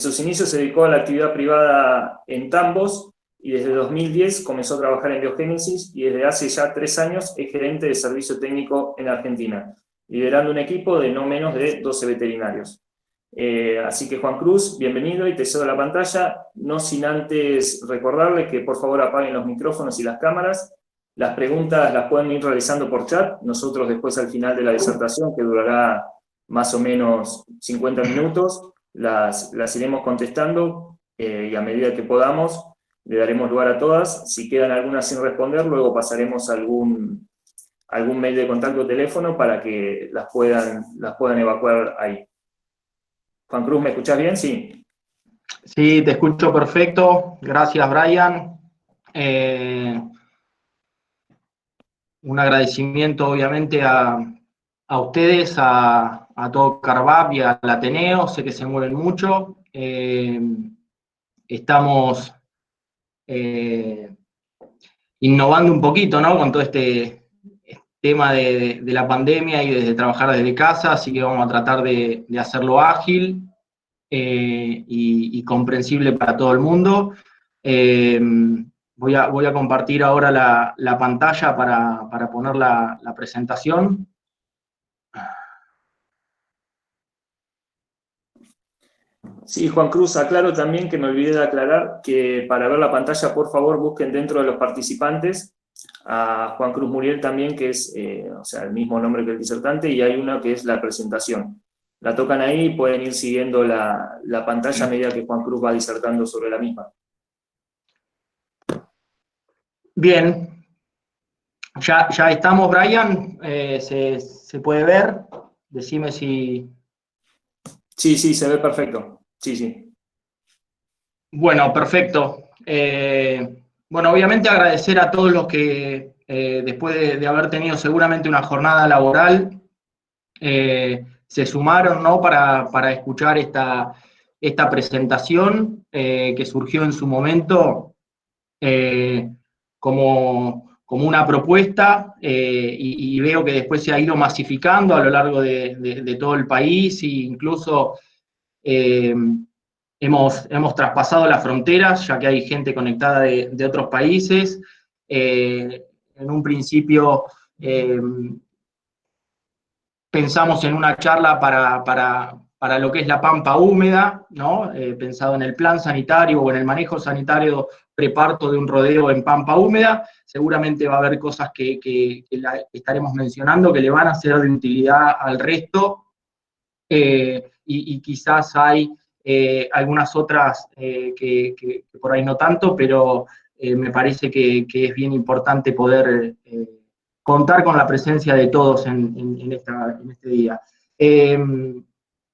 sus inicios se dedicó a la actividad privada en tambos y desde 2010 comenzó a trabajar en Biogénesis y desde hace ya 3 años es gerente de servicio técnico en Argentina, liderando un equipo de no menos de 12 veterinarios. Así que Juan Cruz, bienvenido y te cedo la pantalla, no sin antes recordarles que por favor apaguen los micrófonos y las cámaras. Las preguntas las pueden ir realizando por chat, nosotros después al final de la disertación, que durará más o menos 50 minutos, las iremos contestando y a medida que podamos le daremos lugar a todas. Si quedan algunas sin responder, luego pasaremos algún mail de contacto o teléfono para que las puedan evacuar ahí. Juan Cruz, ¿me escuchás bien? Sí. Sí, te escucho perfecto. Gracias, Brian. Un agradecimiento, obviamente, a ustedes, a todo Carvap y al Ateneo. Sé que se mueven mucho. Estamos innovando un poquito, ¿no? Con todo este tema de la pandemia y de trabajar desde casa, así que vamos a tratar de hacerlo ágil y comprensible para todo el mundo. Voy a compartir ahora la pantalla para poner la presentación. Sí, Juan Cruz, aclaro también que me olvidé de aclarar que para ver la pantalla, por favor, busquen dentro de los participantes a Juan Cruz Muriel también, que es el mismo nombre que el disertante, y hay una que es la presentación. La tocan ahí y pueden ir siguiendo la pantalla a medida que Juan Cruz va disertando sobre la misma. Bien, ya estamos, Brian. ¿Se puede ver? Decime si... Sí, se ve perfecto. Sí. Bueno, perfecto. Bueno, obviamente agradecer a todos los que, después de haber tenido seguramente una jornada laboral, se sumaron, ¿no? para escuchar esta presentación que surgió en su momento como una propuesta y veo que después se ha ido masificando a lo largo de todo el país e incluso hemos traspasado las fronteras, ya que hay gente conectada de otros países. En un principio pensamos en una charla para lo que es la pampa húmeda, ¿no? Pensado en el plan sanitario o en el manejo sanitario preparto de un rodeo en pampa húmeda. Seguramente va a haber cosas que estaremos mencionando que le van a ser de utilidad al resto, y quizás hay algunas otras que por ahí no tanto, pero me parece que es bien importante poder contar con la presencia de todos en este día.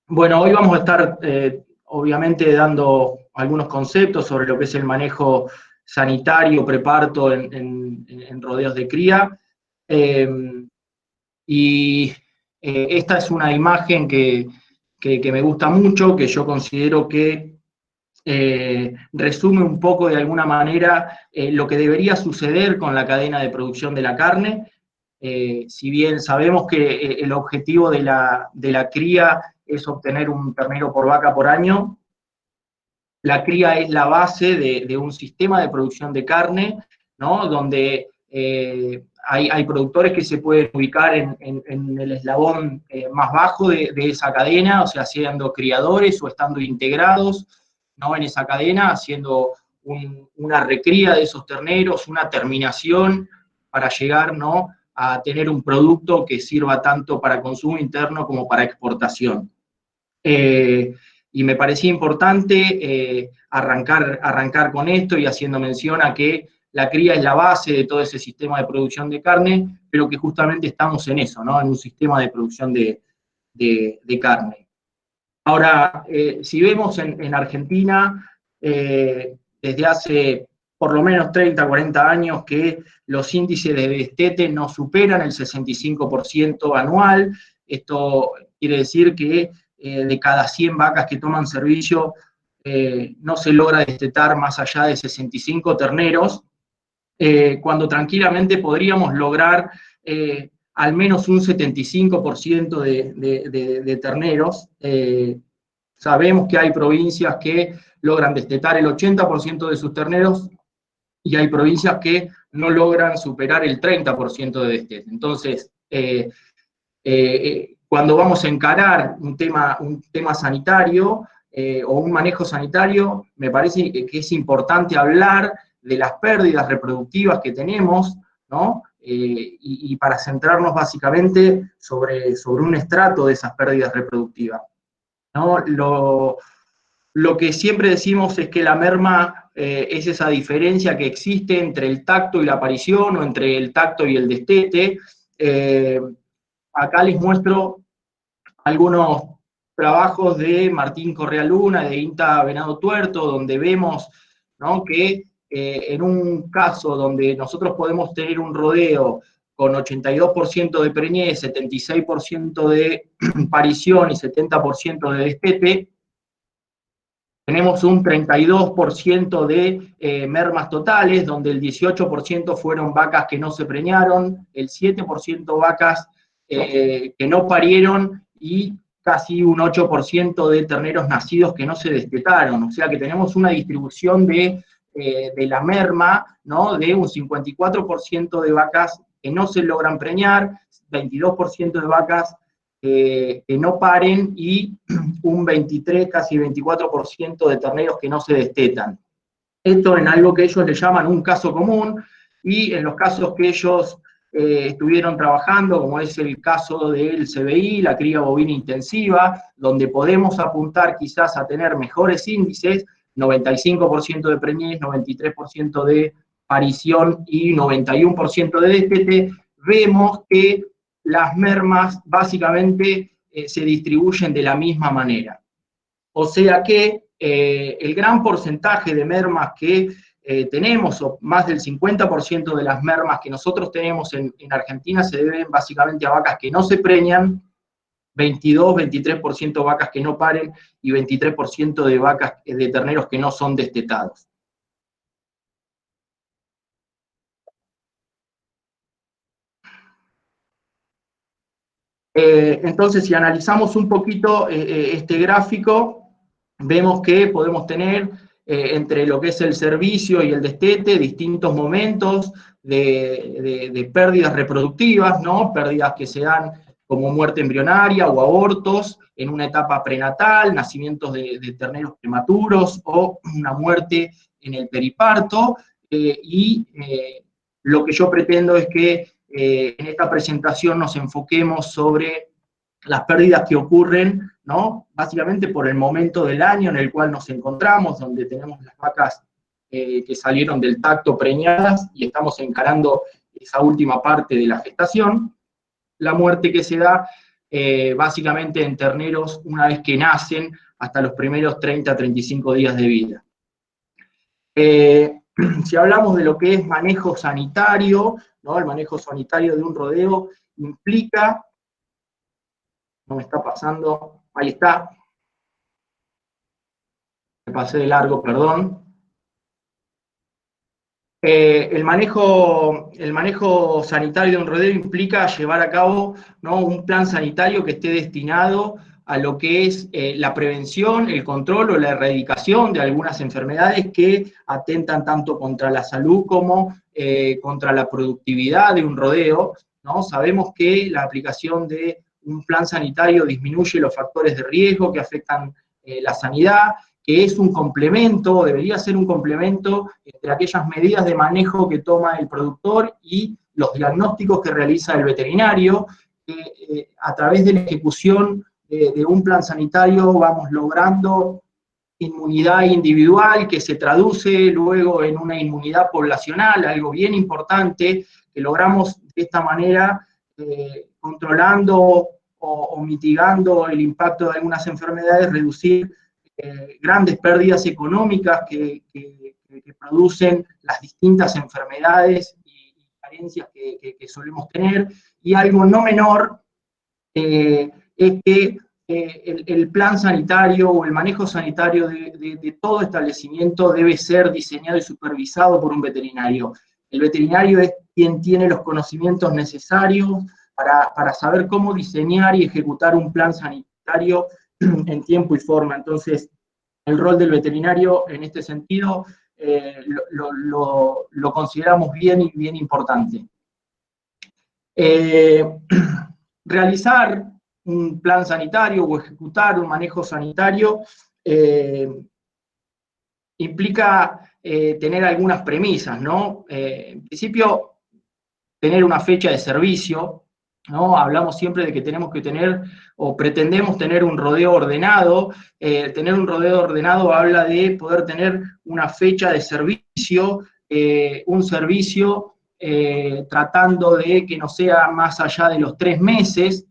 Bueno, hoy vamos a estar obviamente dando algunos conceptos sobre lo que es el manejo sanitario preparto en rodeos de cría. Y esta es una imagen que me gusta mucho, que yo considero que resume un poco de alguna manera lo que debería suceder con la cadena de producción de la carne. Si bien sabemos que el objetivo de la cría es obtener un ternero por vaca por año, la cría es la base de un sistema de producción de carne, ¿no? Donde hay productores que se pueden ubicar en el eslabón más bajo de esa cadena, o sea, siendo criadores o estando integrados, ¿no? En esa cadena, haciendo una recría de esos terneros, una terminación para llegar, ¿no? A tener un producto que sirva tanto para consumo interno como para exportación. Y me parecía importante arrancar con esto y haciendo mención a que la cría es la base de todo ese sistema de producción de carne, pero que justamente estamos en eso, ¿no? En un sistema de producción de carne. Ahora, si vemos en Argentina, desde hace por lo menos 30, 40 años que los índices de destete no superan el 65% anual. Esto quiere decir que de cada 100 vacas que toman servicio, no se logra destetar más allá de 65 terneros, cuando tranquilamente podríamos lograr al menos un 75% de terneros, Sabemos que hay provincias que logran destetar el 80% de sus terneros y hay provincias que no logran superar el 30% de destete. Entonces, cuando vamos a encarar un tema sanitario o un manejo sanitario, me parece que es importante hablar de las pérdidas reproductivas que tenemos, ¿no? Y para centrarnos básicamente sobre un estrato de esas pérdidas reproductivas, ¿no? Lo que siempre decimos es que la merma es esa diferencia que existe entre el tacto y la aparición, o entre el tacto y el destete. Acá les muestro algunos trabajos de Martín Correa Luna, de INTA Venado Tuerto, donde vemos, ¿no?, que en un caso donde nosotros podemos tener un rodeo con 82% de preñez, 76% de parición y 70% de destete, tenemos un 32% de mermas totales, donde el 18% fueron vacas que no se preñaron, el 7% vacas que no parieron y casi un 8% de terneros nacidos que no se destetaron. O sea que tenemos una distribución de la merma, ¿no?, de un 54% de vacas que no se logran preñar, 22% de vacas que no paren y un 23, casi 24% de terneros que no se destetan. Esto en algo que ellos le llaman un caso común, y en los casos que ellos estuvieron trabajando, como es el caso del CBI, la cría bovina intensiva, donde podemos apuntar quizás a tener mejores índices, 95% de preñez, 93% de parición y 91% de destete, vemos que las mermas básicamente se distribuyen de la misma manera. O sea que el gran porcentaje de mermas que tenemos, o más del 50% de las mermas que nosotros tenemos en Argentina, se deben básicamente a vacas que no se preñan, 22-23% vacas que no paren y 23% de vacas de terneros que no son destetados. Entonces, si analizamos un poquito este gráfico, vemos que podemos tener entre lo que es el servicio y el destete distintos momentos de pérdidas reproductivas, ¿no? Pérdidas que se dan como muerte embrionaria o abortos en una etapa prenatal, nacimientos de terneros prematuros o una muerte en el periparto, lo que yo pretendo es que en esta presentación nos enfoquemos sobre las pérdidas que ocurren, ¿no?, básicamente por el momento del año en el cual nos encontramos, donde tenemos las vacas que salieron del tacto preñadas y estamos encarando esa última parte de la gestación, la muerte que se da básicamente en terneros una vez que nacen hasta los primeros 30-35 días de vida. Si hablamos de lo que es manejo sanitario, ¿no?, el manejo sanitario de un rodeo implica, no me está pasando, ahí está, me pasé de largo, perdón. El manejo sanitario de un rodeo implica llevar a cabo, ¿no?, un plan sanitario que esté destinado a lo que es la prevención, el control o la erradicación de algunas enfermedades que atentan tanto contra la salud como contra la productividad de un rodeo, ¿no? Sabemos que la aplicación de un plan sanitario disminuye los factores de riesgo que afectan la sanidad, que es un complemento, debería ser un complemento entre aquellas medidas de manejo que toma el productor y los diagnósticos que realiza el veterinario, que a través de la ejecución de un plan sanitario vamos logrando inmunidad individual que se traduce luego en una inmunidad poblacional, algo bien importante, que logramos de esta manera controlando o mitigando el impacto de algunas enfermedades, reducir grandes pérdidas económicas que producen las distintas enfermedades y carencias que solemos tener, y algo no menor es que el plan sanitario o el manejo sanitario de todo establecimiento debe ser diseñado y supervisado por un veterinario. El veterinario es quien tiene los conocimientos necesarios para saber cómo diseñar y ejecutar un plan sanitario en tiempo y forma. Entonces, el rol del veterinario en este sentido lo consideramos bien importante. Realizar un plan sanitario o ejecutar un manejo sanitario implica tener algunas premisas, ¿no? En principio, tener una fecha de servicio, ¿no? Hablamos siempre de que tenemos que tener, o pretendemos tener un rodeo ordenado. Tener un rodeo ordenado habla de poder tener una fecha de servicio, un servicio tratando de que no sea más allá de los 3 meses.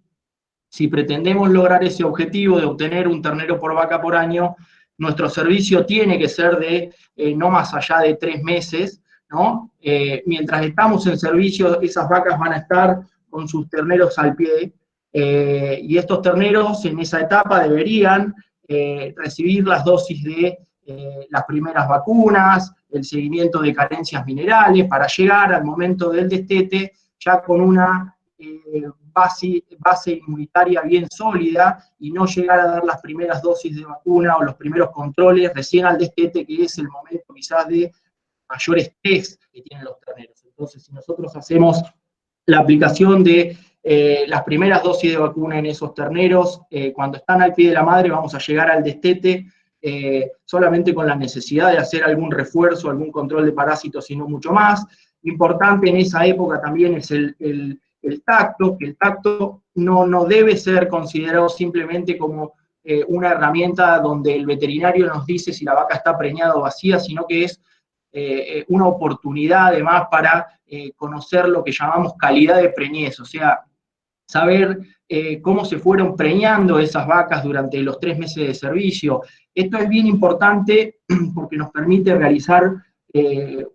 Si pretendemos lograr ese objetivo de obtener un ternero por vaca por año, nuestro servicio tiene que ser de no más allá de 3 meses, ¿no? Mientras estamos en servicio, esas vacas van a estar con sus terneros al pie, y estos terneros en esa etapa deberían recibir las dosis de las primeras vacunas, el seguimiento de carencias minerales, para llegar al momento del destete ya con una base inmunitaria bien sólida, y no llegar a dar las primeras dosis de vacuna o los primeros controles recién al destete, que es el momento quizás de mayor estrés que tienen los terneros. Entonces, si nosotros hacemos la aplicación de las primeras dosis de vacuna en esos terneros, cuando están al pie de la madre, vamos a llegar al destete solamente con la necesidad de hacer algún refuerzo, algún control de parásitos y no mucho más. Importante en esa época también es el tacto, que el tacto no debe ser considerado simplemente como una herramienta donde el veterinario nos dice si la vaca está preñada o vacía, sino que es una oportunidad además para conocer lo que llamamos calidad de preñez, o sea, saber cómo se fueron preñando esas vacas durante los 3 meses de servicio. Esto es bien importante porque nos permite realizar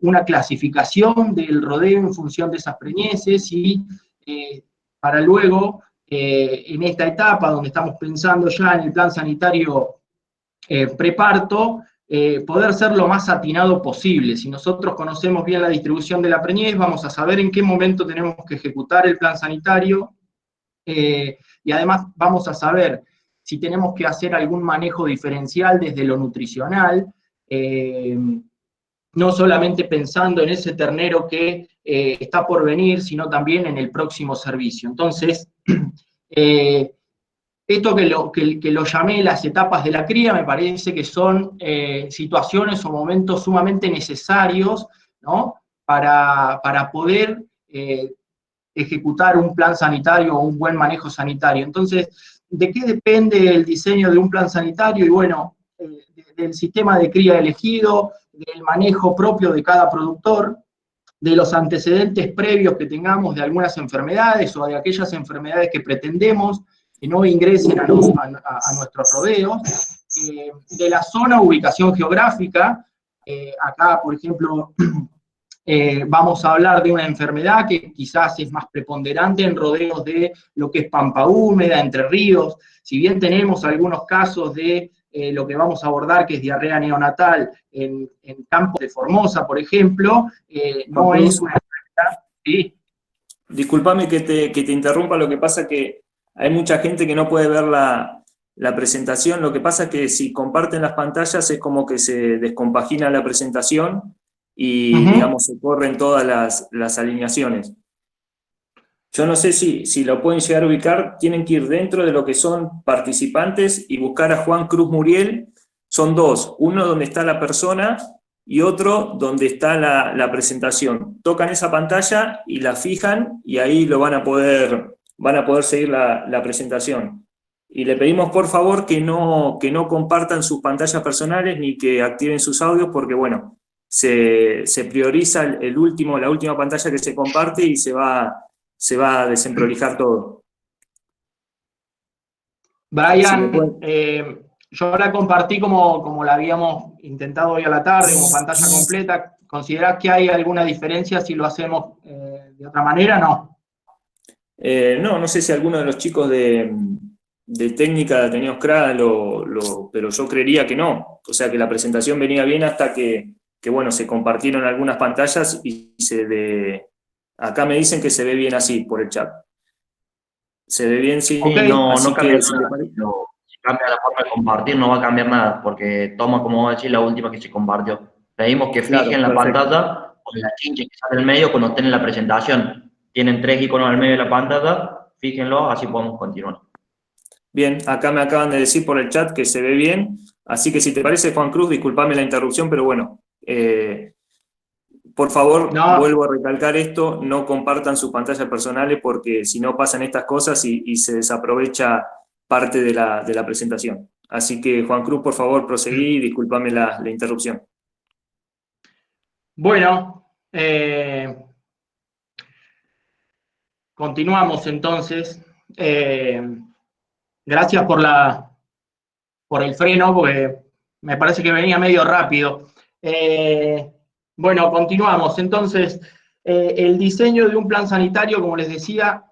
una clasificación del rodeo en función de esas preñeces, y para luego, en esta etapa donde estamos pensando ya en el plan sanitario preparto, poder ser lo más atinado posible. Si nosotros conocemos bien la distribución de la preñez, vamos a saber en qué momento tenemos que ejecutar el plan sanitario, y además vamos a saber si tenemos que hacer algún manejo diferencial desde lo nutricional, no solamente pensando en ese ternero que está por venir, sino también en el próximo servicio. Entonces, esto que lo llamé las etapas de la cría, me parece que son situaciones o momentos sumamente necesarios, ¿no? para poder ejecutar un plan sanitario o un buen manejo sanitario. Entonces, ¿de qué depende el diseño de un plan sanitario? Y bueno, del sistema de cría elegido, del manejo propio de cada productor, de los antecedentes previos que tengamos de algunas enfermedades o de aquellas enfermedades que pretendemos que no ingresen a nuestros rodeos, de la zona, ubicación geográfica. Acá, por ejemplo, vamos a hablar de una enfermedad que quizás es más preponderante en rodeos de lo que es pampa húmeda, Entre Ríos. Si bien tenemos algunos casos de lo que vamos a abordar, que es diarrea neonatal en Campos de Formosa, por ejemplo, no es una enfermedad. ¿Sí? Disculpame que te interrumpa, lo que pasa que hay mucha gente que no puede ver la presentación. Lo que pasa es que si comparten las pantallas es como que se descompagina la presentación y, digamos, se corren todas las alineaciones. Yo no sé si lo pueden llegar a ubicar, tienen que ir dentro de lo que son participantes y buscar a Juan Cruz Muriel. Son dos, uno donde está la persona y otro donde está la presentación. Tocan esa pantalla y la fijan y ahí lo van a poder seguir la presentación. Y le pedimos por favor que no compartan sus pantallas personales ni que activen sus audios, porque bueno, se prioriza la última pantalla que se comparte y se va a desemprolijar todo. Brian, yo ahora compartí como la habíamos intentado hoy a la tarde, como pantalla completa. ¿Considerás que hay alguna diferencia si lo hacemos de otra manera? No. No sé si alguno de los chicos de técnica de Ateneo CRA pero yo creería que no. O sea que la presentación venía bien hasta que bueno, se compartieron algunas pantallas y acá me dicen que se ve bien así por el chat. Se ve bien, sí, Okay. no Así cambia que nada. cambia la forma de compartir, no va a cambiar nada, porque toma, como vos decís, la última que se compartió. Pedimos que Claro, fijen la perfecto. pantalla con la chinche que sale en el medio cuando estén en la presentación. Tienen 3 iconos en el medio de la pantalla, fíjenlo, así podemos continuar. Bien, acá me acaban de decir por el chat que se ve bien, así que si te parece, Juan Cruz, discúlpame la interrupción, pero bueno, por favor, No, vuelvo a recalcar esto, no compartan sus pantallas personales porque si no pasan estas cosas y se desaprovecha parte de la presentación. Así que, Juan Cruz, por favor, proseguí y discúlpame la interrupción. bueno, continuamos entonces. Gracias por el freno, porque me parece que venía medio rápido. Bueno, continuamos. Entonces, el diseño de un plan sanitario, como les decía,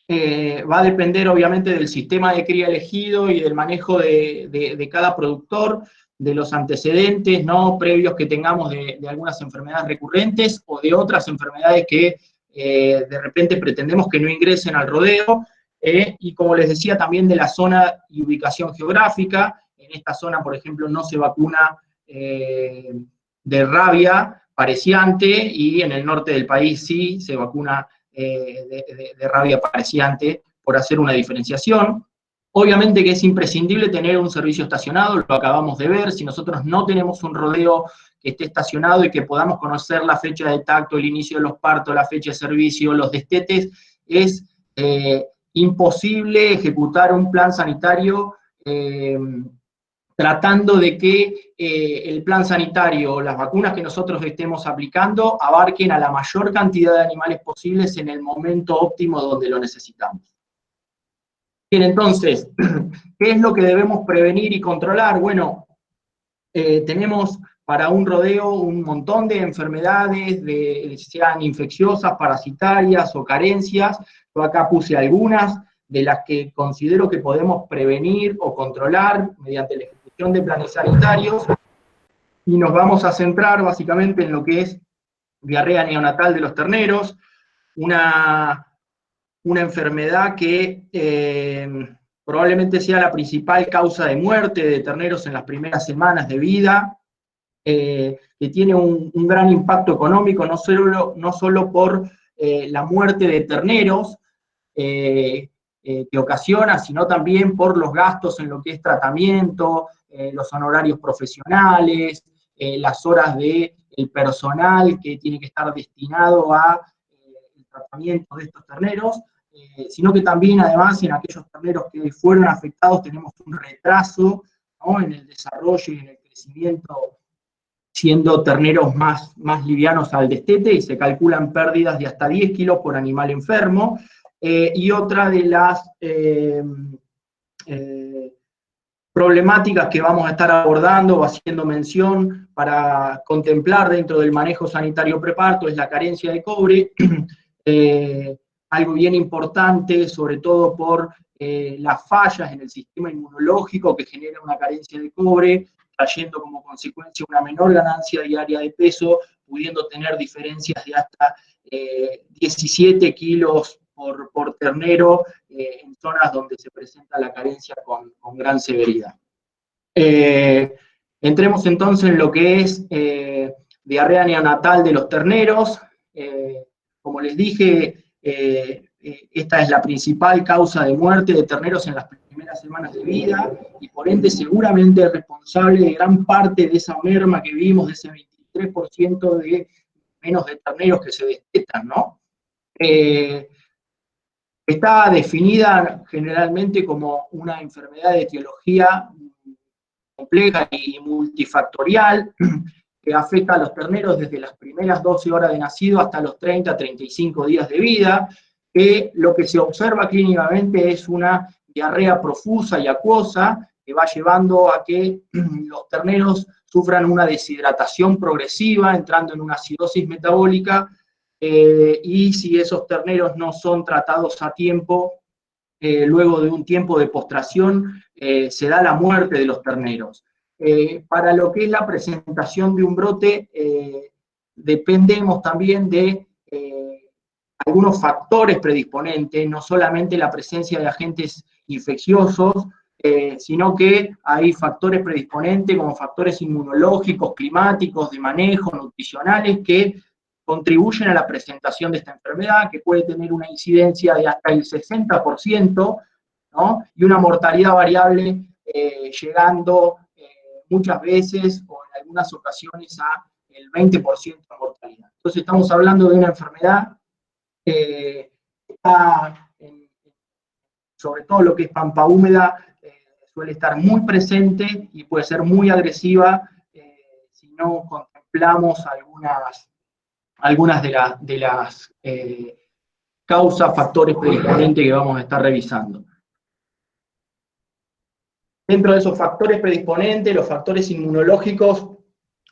va a depender obviamente del sistema de cría elegido y del manejo de cada productor, de los antecedentes, ¿no?, previos que tengamos de algunas enfermedades recurrentes o de otras enfermedades que de repente pretendemos que no ingresen al rodeo, y como les decía, también de la zona y ubicación geográfica. En esta zona, por ejemplo, no se vacuna de rabia pareciente, y en el norte del país sí se vacuna de rabia pareciente, por hacer una diferenciación. Obviamente que es imprescindible tener un servicio estacionado, lo acabamos de ver. Si nosotros no tenemos un rodeo que esté estacionado y que podamos conocer la fecha de tacto, el inicio de los partos, la fecha de servicio, los destetes, es imposible ejecutar un plan sanitario tratando de que el plan sanitario, las vacunas que nosotros estemos aplicando, abarquen a la mayor cantidad de animales posibles en el momento óptimo donde lo necesitamos. Bien, entonces, ¿qué es lo que debemos prevenir y controlar? Bueno, tenemos para un rodeo un montón de enfermedades, sean infecciosas, parasitarias o carencias. Yo acá puse algunas de las que considero que podemos prevenir o controlar mediante la ejecución de planes sanitarios, y nos vamos a centrar básicamente en lo que es diarrea neonatal de los terneros, una enfermedad que probablemente sea la principal causa de muerte de terneros en las primeras semanas de vida, que tiene un gran impacto económico, no solo por la muerte de terneros que ocasiona, sino también por los gastos en lo que es tratamiento, los honorarios profesionales, las horas del personal que tiene que estar destinado a el tratamiento de estos terneros, sino que también, además, en aquellos terneros que fueron afectados tenemos un retraso, ¿no?, en el desarrollo y en el crecimiento, siendo terneros más livianos al destete, y se calculan pérdidas de hasta 10 kilos por animal enfermo. Y otra de las problemáticas que vamos a estar abordando o haciendo mención para contemplar dentro del manejo sanitario preparto es la carencia de cobre, algo bien importante, sobre todo por las fallas en el sistema inmunológico que genera una carencia de cobre, trayendo como consecuencia una menor ganancia diaria de peso, pudiendo tener diferencias de hasta 17 kilos por ternero en zonas donde se presenta la carencia con gran severidad. Entremos entonces en lo que es diarrea neonatal de los terneros. Como les dije, esta es la principal causa de muerte de terneros en las primeras semanas de vida, y por ende seguramente es responsable de gran parte de esa merma que vimos, de ese 23% de menos de terneros que se destetan, ¿no? Está definida generalmente como una enfermedad de etiología compleja y multifactorial, que afecta a los terneros desde las primeras 12 horas de nacido hasta los 30 a 35 días de vida, que lo que se observa clínicamente es una diarrea profusa y acuosa, que va llevando a que los terneros sufran una deshidratación progresiva, entrando en una acidosis metabólica, y si esos terneros no son tratados a tiempo, luego de un tiempo de postración, se da la muerte de los terneros. Para lo que es la presentación de un brote, dependemos también de algunos factores predisponentes, no solamente la presencia de agentes infecciosos, sino que hay factores predisponentes como factores inmunológicos, climáticos, de manejo, nutricionales, que contribuyen a la presentación de esta enfermedad, que puede tener una incidencia de hasta el 60%, ¿no? Y una mortalidad variable llegando muchas veces o en algunas ocasiones a el 20% de mortalidad. Entonces estamos hablando de una enfermedad que está, sobre todo lo que es pampa húmeda, suele estar muy presente y puede ser muy agresiva si no contemplamos algunas de las causas, factores predisponentes que vamos a estar revisando. Dentro de esos factores predisponentes, los factores inmunológicos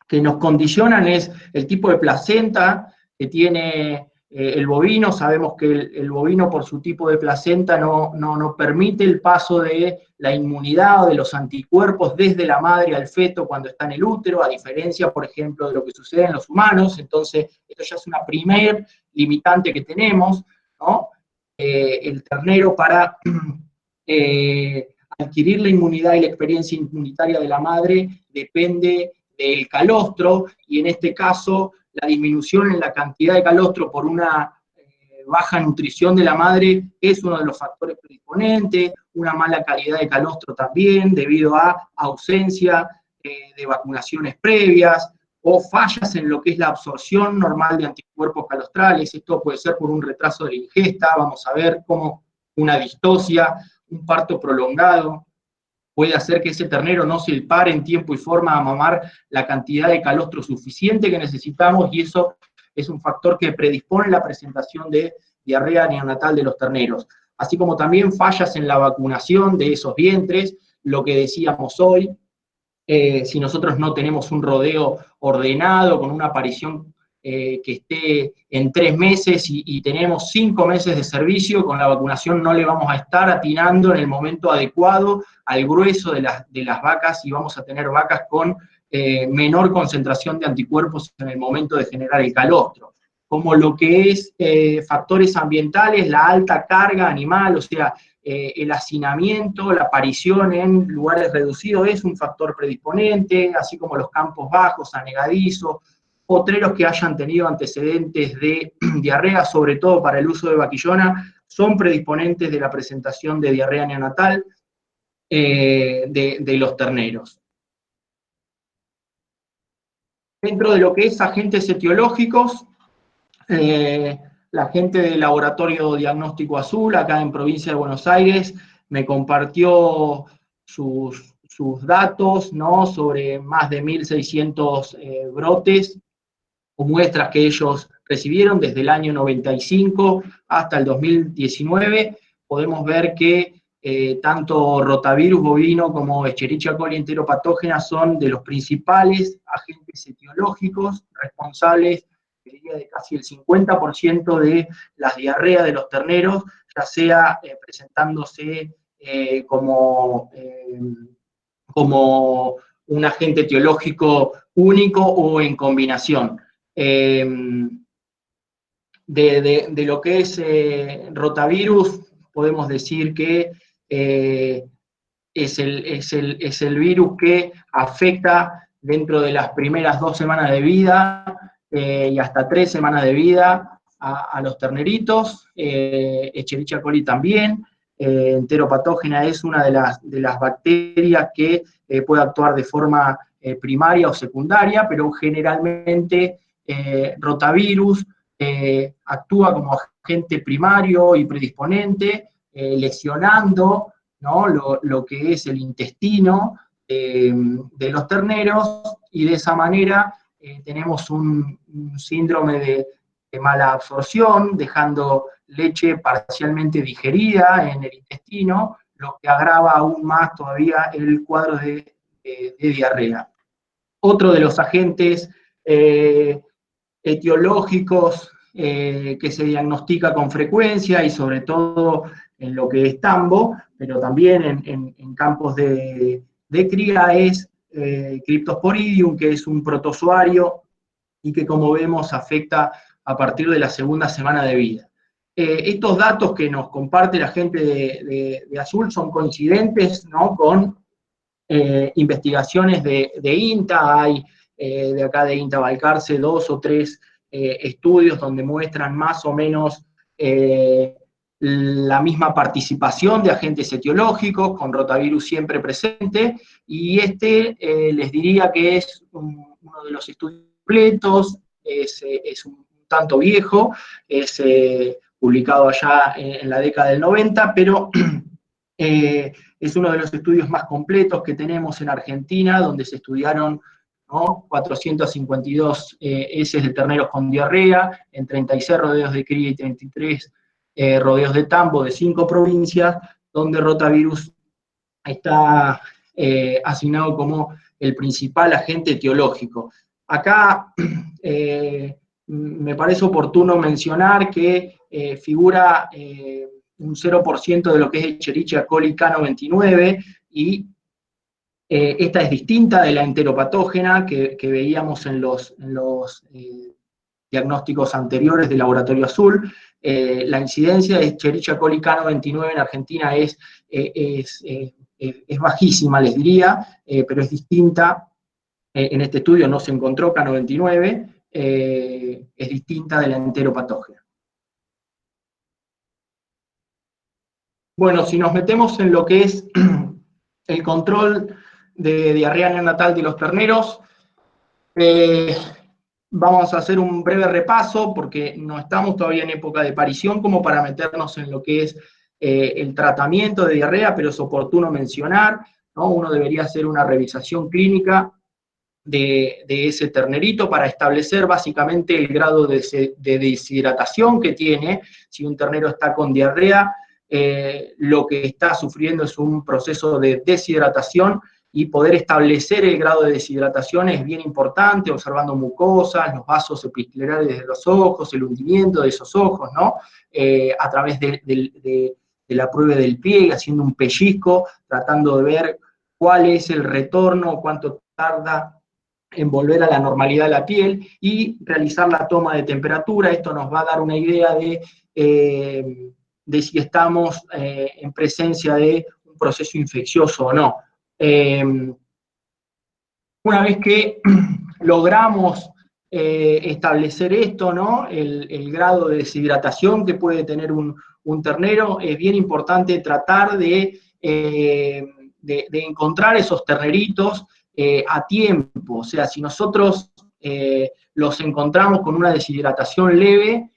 que nos condicionan es el tipo de placenta que tiene el bovino. Sabemos que el bovino, por su tipo de placenta, no permite el paso de la inmunidad o de los anticuerpos desde la madre al feto cuando está en el útero, a diferencia, por ejemplo, de lo que sucede en los humanos. Entonces, esto ya es una primer limitante que tenemos, ¿no? El ternero, para adquirir la inmunidad y la experiencia inmunitaria de la madre, depende del calostro, y en este caso la disminución en la cantidad de calostro por una baja nutrición de la madre es uno de los factores predisponentes, una mala calidad de calostro también, debido a ausencia de vacunaciones previas, o fallas en lo que es la absorción normal de anticuerpos calostrales. Esto puede ser por un retraso de la ingesta, vamos a ver cómo una distosia, un parto prolongado, puede hacer que ese ternero no se pare en tiempo y forma a mamar la cantidad de calostro suficiente que necesitamos, y eso es un factor que predispone la presentación de diarrea neonatal de los terneros. Así como también fallas en la vacunación de esos vientres, lo que decíamos hoy, si nosotros no tenemos un rodeo ordenado, con una aparición que esté en 3 meses y tenemos 5 meses de servicio, con la vacunación no le vamos a estar atinando en el momento adecuado al grueso de las vacas, y vamos a tener vacas con menor concentración de anticuerpos en el momento de generar el calostro. Como lo que es factores ambientales, la alta carga animal, o sea, el hacinamiento, la aparición en lugares reducidos es un factor predisponente, así como los campos bajos, anegadizos, potreros que hayan tenido antecedentes de diarrea, sobre todo para el uso de vaquillona, son predisponentes de la presentación de diarrea neonatal de los terneros. Dentro de lo que es agentes etiológicos, la gente del Laboratorio Diagnóstico Azul, acá en Provincia de Buenos Aires, me compartió sus datos, ¿no?, sobre más de 1.600 brotes o muestras que ellos recibieron desde el año 95 hasta el 2019. Podemos ver que tanto rotavirus bovino como Escherichia coli enteropatógena son de los principales agentes etiológicos responsables, diría, de casi el 50% de las diarreas de los terneros, ya sea presentándose como un agente etiológico único o en combinación. De lo que es rotavirus, podemos decir que es el virus que afecta dentro de las primeras 2 semanas de vida y hasta 3 semanas de vida a los terneritos. Escherichia coli también. Enteropatógena es una de las bacterias que puede actuar de forma primaria o secundaria, pero generalmente rotavirus actúa como agente primario y predisponente, lesionando, ¿no?, lo que es el intestino de los terneros, y de esa manera tenemos un síndrome de mala absorción, dejando leche parcialmente digerida en el intestino, lo que agrava aún más todavía el cuadro de diarrea. Otro de los agentes etiológicos que se diagnostica con frecuencia, y sobre todo en lo que es tambo, pero también en campos de cría, es Cryptosporidium, que es un protozoario y que, como vemos, afecta a partir de la 2ª semana de vida. estos datos que nos comparte la gente de Azul son coincidentes, ¿no?, con investigaciones de INTA. Hay de acá de INTA Balcarce 2 o 3 estudios donde muestran más o menos la misma participación de agentes etiológicos, con rotavirus siempre presente, y les diría que es uno de los estudios completos, es un tanto viejo, es publicado allá en la década del 90, pero es uno de los estudios más completos que tenemos en Argentina, donde se estudiaron, ¿no?, 452 heces de terneros con diarrea, en 36 rodeos de cría y 33 rodeos de tambo de 5 provincias, donde rotavirus está asignado como el principal agente etiológico. Acá me parece oportuno mencionar que figura un 0% de lo que es Escherichia coli K99, y esta es distinta de la enteropatógena que veíamos en los diagnósticos anteriores del Laboratorio Azul. La incidencia de Escherichia coli K99 en Argentina es bajísima, les diría, pero es distinta. En este estudio no se encontró K99, es distinta de la enteropatógena. Bueno, si nos metemos en lo que es el control de diarrea neonatal de los terneros, vamos a hacer un breve repaso, porque no estamos todavía en época de parición como para meternos en lo que es el tratamiento de diarrea, pero es oportuno mencionar, ¿no? Uno debería hacer una revisación clínica de ese ternerito para establecer básicamente el grado de deshidratación que tiene. Si un ternero está con diarrea, lo que está sufriendo es un proceso de deshidratación, y poder establecer el grado de deshidratación es bien importante, observando mucosas, los vasos epiclerales de los ojos, el hundimiento de esos ojos, ¿no? A través de la prueba del pie, haciendo un pellizco, tratando de ver cuál es el retorno, cuánto tarda en volver a la normalidad de la piel, y realizar la toma de temperatura. Esto nos va a dar una idea de si estamos en presencia de un proceso infeccioso o no. Una vez que logramos establecer esto, ¿no?, el grado de deshidratación que puede tener un ternero, es bien importante tratar de encontrar esos terneritos a tiempo. O sea, si nosotros los encontramos con una deshidratación leve,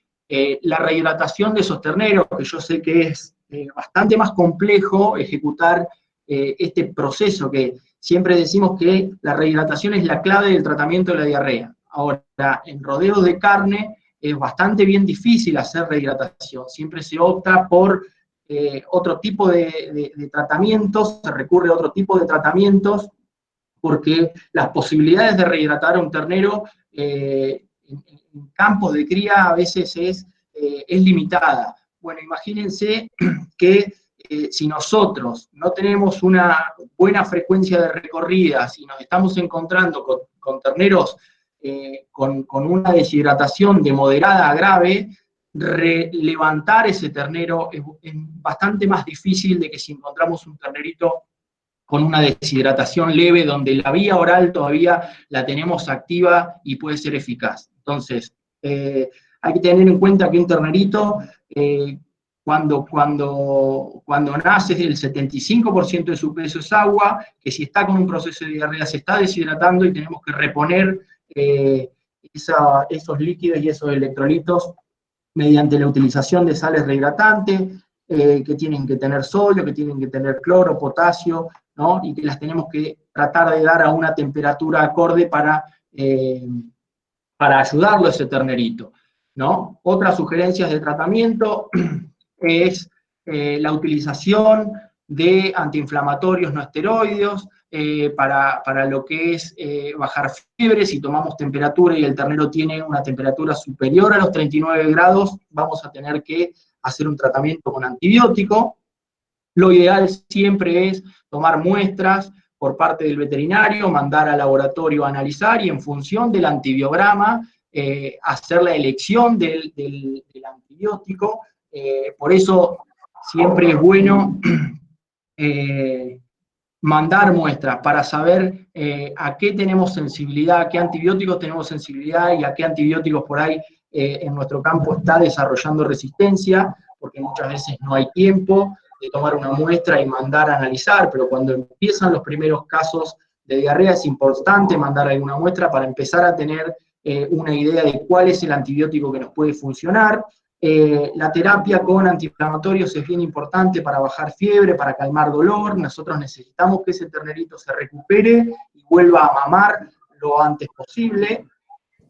la rehidratación de esos terneros, que yo sé que es bastante más complejo ejecutar este proceso, que siempre decimos que la rehidratación es la clave del tratamiento de la diarrea. Ahora, en rodeos de carne es bastante bien difícil hacer rehidratación, siempre se opta por otro tipo de tratamientos, se recurre a otro tipo de tratamientos, porque las posibilidades de rehidratar a un ternero en campos de cría a veces es limitada. Bueno, imagínense que si nosotros no tenemos una buena frecuencia de recorridas y nos estamos encontrando con terneros con una deshidratación de moderada a grave, levantar ese ternero es bastante más difícil de que si encontramos un ternerito con una deshidratación leve, donde la vía oral todavía la tenemos activa y puede ser eficaz. Entonces, hay que tener en cuenta que un ternerito, cuando nace, el 75% de su peso es agua, que si está con un proceso de diarrea se está deshidratando, y tenemos que reponer esos líquidos y esos electrolitos mediante la utilización de sales rehidratantes, que tienen que tener sodio, que tienen que tener cloro, potasio, ¿no?, y que las tenemos que tratar de dar a una temperatura acorde para ayudarlo a ese ternerito, ¿no? Otras sugerencias de tratamiento es la utilización de antiinflamatorios no esteroideos para lo que es bajar fiebre. Si tomamos temperatura y el ternero tiene una temperatura superior a los 39 grados, vamos a tener que hacer un tratamiento con antibiótico. Lo ideal siempre es tomar muestras por parte del veterinario, mandar al laboratorio a analizar, y en función del antibiograma hacer la elección del antibiótico. Por eso siempre es bueno mandar muestras para saber a qué tenemos sensibilidad, a qué antibióticos tenemos sensibilidad y a qué antibióticos por ahí en nuestro campo está desarrollando resistencia, porque muchas veces no hay tiempo de tomar una muestra y mandar a analizar, pero cuando empiezan los primeros casos de diarrea es importante mandar alguna muestra para empezar a tener una idea de cuál es el antibiótico que nos puede funcionar. La terapia con antiinflamatorios es bien importante para bajar fiebre, para calmar dolor. Nosotros necesitamos que ese ternerito se recupere y vuelva a mamar lo antes posible.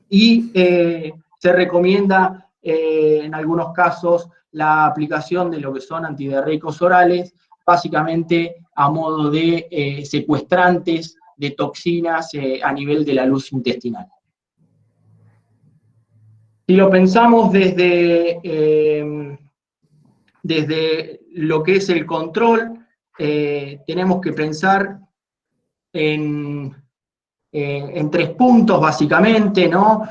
Y se recomienda en algunos casos la aplicación de lo que son antidiarreicos orales, básicamente a modo de secuestrantes de toxinas a nivel de la luz intestinal. Si lo pensamos desde lo que es el control, tenemos que pensar en 3 puntos, básicamente, ¿no?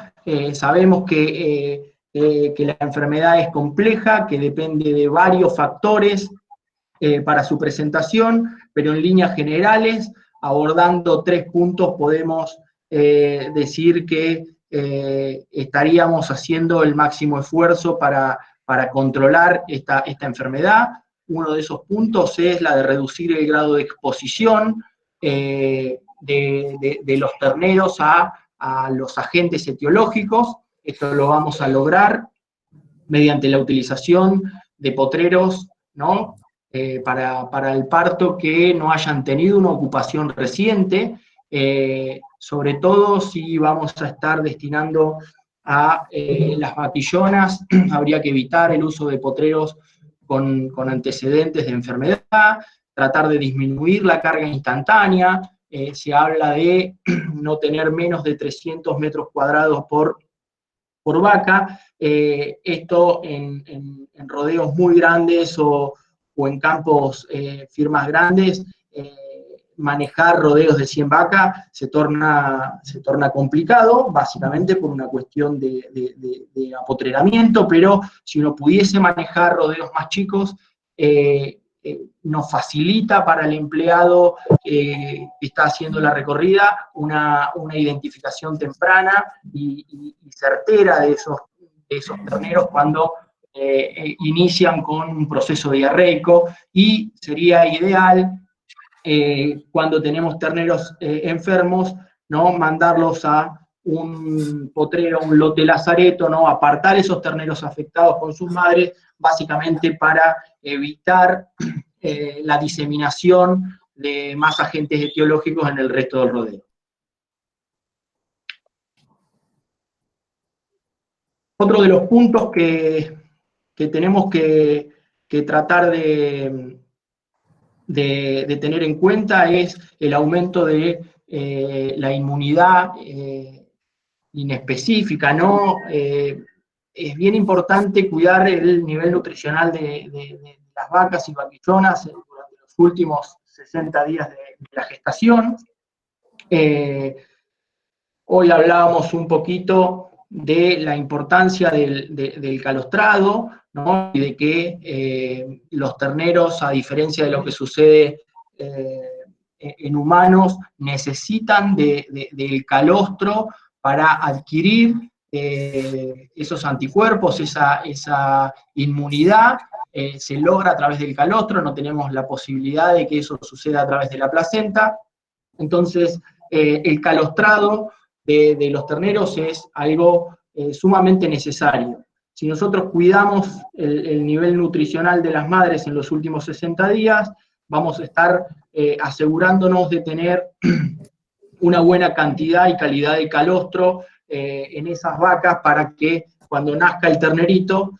Sabemos que la enfermedad es compleja, que depende de varios factores para su presentación, pero en líneas generales, abordando 3 puntos, podemos decir que estaríamos haciendo el máximo esfuerzo para controlar esta enfermedad. Uno de esos puntos es la de reducir el grado de exposición de los terneros a los agentes etiológicos. Esto lo vamos a lograr mediante la utilización de potreros, ¿no? Para el parto que no hayan tenido una ocupación reciente, sobre todo si vamos a estar destinando a las vaquillonas, habría que evitar el uso de potreros con antecedentes de enfermedad, tratar de disminuir la carga instantánea. Se habla de no tener menos de 300 metros cuadrados por vaca. Esto en rodeos muy grandes o en campos, firmas grandes, manejar rodeos de 100 vacas se torna complicado, básicamente por una cuestión de apotreramiento, pero si uno pudiese manejar rodeos más chicos, nos facilita para el empleado que está haciendo la recorrida una identificación temprana y certera de esos terneros cuando inician con un proceso diarreico, y sería ideal cuando tenemos terneros enfermos, ¿no? Mandarlos a un potrero, un lote lazareto, ¿no? Apartar esos terneros afectados con sus madres, básicamente para evitar la diseminación de más agentes etiológicos en el resto del rodeo. Otro de los puntos que tenemos que tratar de tener en cuenta es el aumento de la inmunidad inespecífica, ¿no? Es bien importante cuidar el nivel nutricional de las vacas y vaquillonas durante los últimos 60 días de la gestación. Hoy hablábamos un poquito de la importancia del calostrado, ¿no? Y de que los terneros, a diferencia de lo que sucede en humanos, necesitan del calostro para adquirir esos anticuerpos, esa inmunidad. Se logra a través del calostro, no tenemos la posibilidad de que eso suceda a través de la placenta. Entonces, el calostrado de los terneros es algo sumamente necesario. Si nosotros cuidamos el nivel nutricional de las madres en los últimos 60 días, vamos a estar asegurándonos de tener una buena cantidad y calidad de calostro en esas vacas para que cuando nazca el ternerito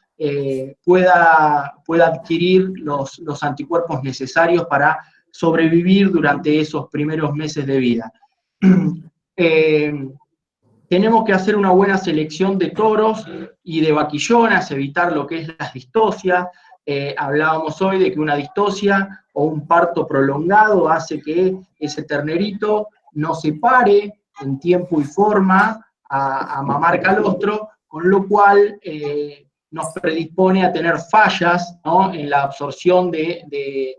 pueda adquirir los anticuerpos necesarios para sobrevivir durante esos primeros meses de vida. Tenemos que hacer una buena selección de toros y de vaquillonas, evitar lo que es las distocias. Hablábamos hoy de que una distocia o un parto prolongado hace que ese ternerito no se pare en tiempo y forma a mamar calostro, con lo cual nos predispone a tener fallas, ¿no?, en la absorción de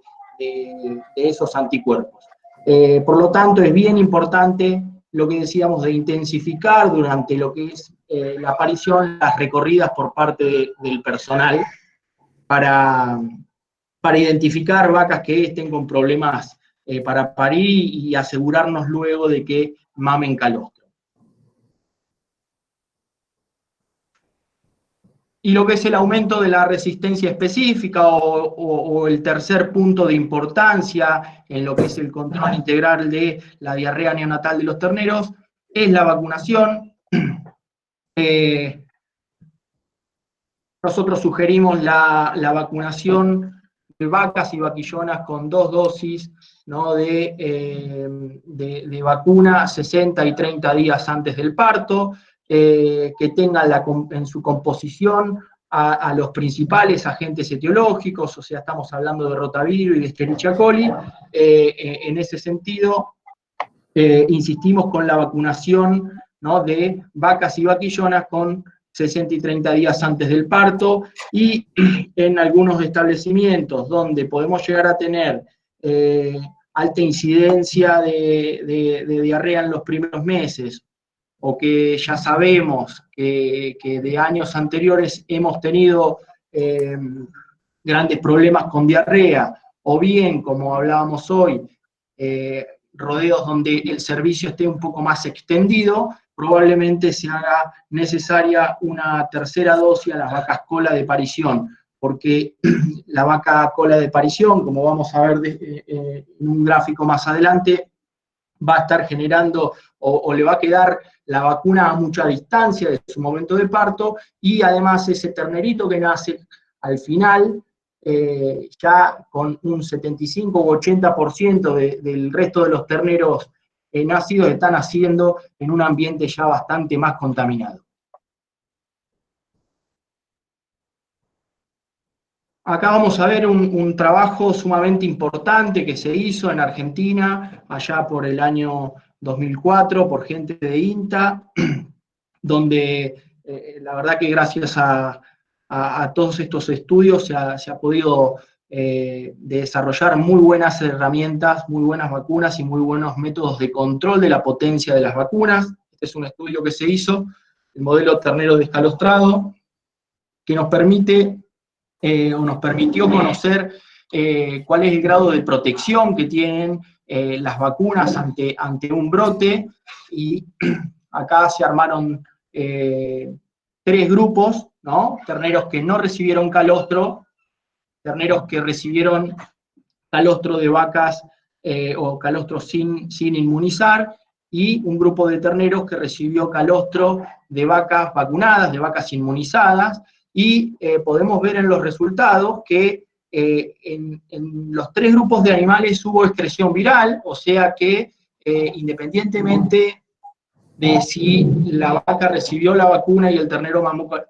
esos anticuerpos. Por lo tanto, es bien importante lo que decíamos de intensificar durante lo que es la aparición, las recorridas por parte del personal para identificar vacas que estén con problemas para parir y asegurarnos luego de que mamen calostro. Y lo que es el aumento de la resistencia específica o el tercer punto de importancia en lo que es el control integral de la diarrea neonatal de los terneros es la vacunación. Nosotros sugerimos la vacunación de vacas y vaquillonas con 2 dosis, ¿no?, de vacuna 60 y 30 días antes del parto, que tengan en su composición a los principales agentes etiológicos, o sea, estamos hablando de rotavirus y de Escherichia coli. En ese sentido, insistimos con la vacunación, ¿no?, de vacas y vaquillonas con 60 y 30 días antes del parto, y en algunos establecimientos donde podemos llegar a tener alta incidencia de diarrea en los primeros meses, o que ya sabemos que de años anteriores hemos tenido grandes problemas con diarrea, o bien, como hablábamos hoy, rodeos donde el servicio esté un poco más extendido, probablemente se haga necesaria una tercera dosis a las vacas cola de parición, porque la vaca cola de parición, como vamos a ver en un gráfico más adelante, va a estar generando o le va a quedar la vacuna a mucha distancia de su momento de parto, y además ese ternerito que nace al final, ya con un 75 u 80% del resto de los terneros nacidos están naciendo en un ambiente ya bastante más contaminado. Acá vamos a ver un trabajo sumamente importante que se hizo en Argentina, allá por el año 2004, por gente de INTA, donde la verdad que gracias a todos estos estudios se ha podido desarrollar muy buenas herramientas, muy buenas vacunas y muy buenos métodos de control de la potencia de las vacunas. Este es un estudio que se hizo, el modelo ternero descalostrado, que nos permite o nos permitió conocer cuál es el grado de protección que tienen las vacunas ante un brote, y acá se armaron 3 grupos, ¿no? Terneros que no recibieron calostro, terneros que recibieron calostro de vacas o calostro sin inmunizar, y un grupo de terneros que recibió calostro de vacas vacunadas, de vacas inmunizadas, y podemos ver en los resultados que en los 3 grupos de animales hubo excreción viral, o sea que independientemente de si la vaca recibió la vacuna y el ternero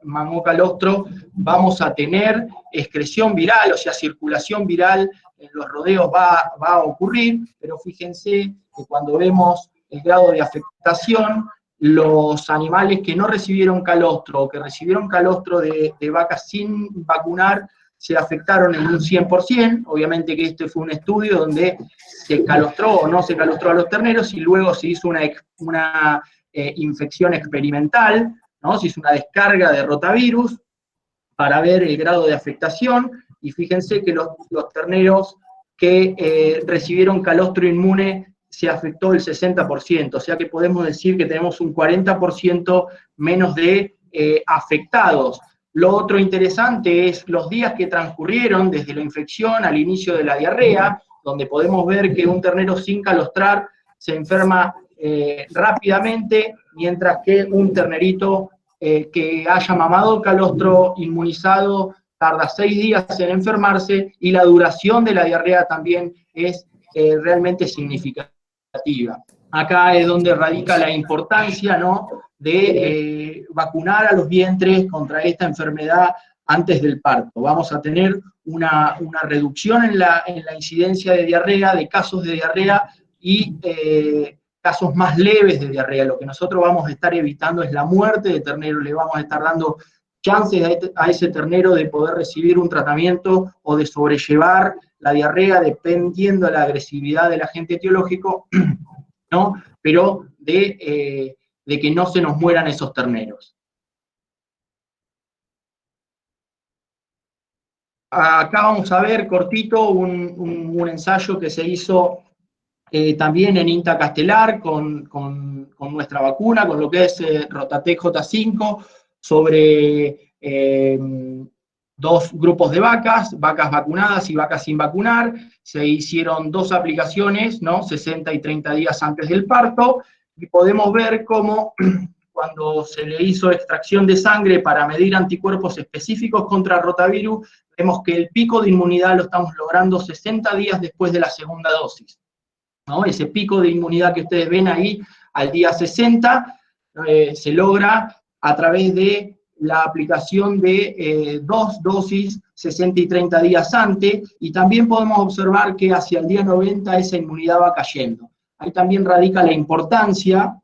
mamó calostro, vamos a tener excreción viral, o sea, circulación viral en los rodeos va a ocurrir, pero fíjense que cuando vemos el grado de afectación, los animales que no recibieron calostro o que recibieron calostro de vacas sin vacunar se afectaron en un 100%, obviamente que este fue un estudio donde se calostró o no se calostró a los terneros, y luego se hizo una infección experimental, ¿no? Se hizo una descarga de rotavirus para ver el grado de afectación, y fíjense que los terneros que recibieron calostro inmune se afectó el 60%, o sea que podemos decir que tenemos un 40% menos de afectados. Lo otro interesante es los días que transcurrieron desde la infección al inicio de la diarrea, donde podemos ver que un ternero sin calostrar se enferma rápidamente, mientras que un ternerito que haya mamado calostro inmunizado tarda 6 días en enfermarse, y la duración de la diarrea también es realmente significativa. Acá es donde radica la importancia, ¿no?, de vacunar a los vientres contra esta enfermedad antes del parto. Vamos a tener una reducción en la incidencia de diarrea, de casos de diarrea, y casos más leves de diarrea. Lo que nosotros vamos a estar evitando es la muerte de ternero, le vamos a estar dando chances a ese ternero de poder recibir un tratamiento o de sobrellevar la diarrea dependiendo de la agresividad del agente etiológico, ¿no? Pero de que no se nos mueran esos terneros. Acá vamos a ver cortito un ensayo que se hizo también en INTA Castelar con nuestra vacuna, con lo que es Rotatec J5, sobre 2 grupos de vacas vacunadas y vacas sin vacunar. Se hicieron 2 aplicaciones, ¿no? 60 y 30 días antes del parto, y podemos ver cómo cuando se le hizo extracción de sangre para medir anticuerpos específicos contra rotavirus, vemos que el pico de inmunidad lo estamos logrando 60 días después de la segunda dosis, ¿no? Ese pico de inmunidad que ustedes ven ahí al día 60 se logra a través de la aplicación de 2 dosis 60 y 30 días antes, y también podemos observar que hacia el día 90 esa inmunidad va cayendo. Ahí también radica la importancia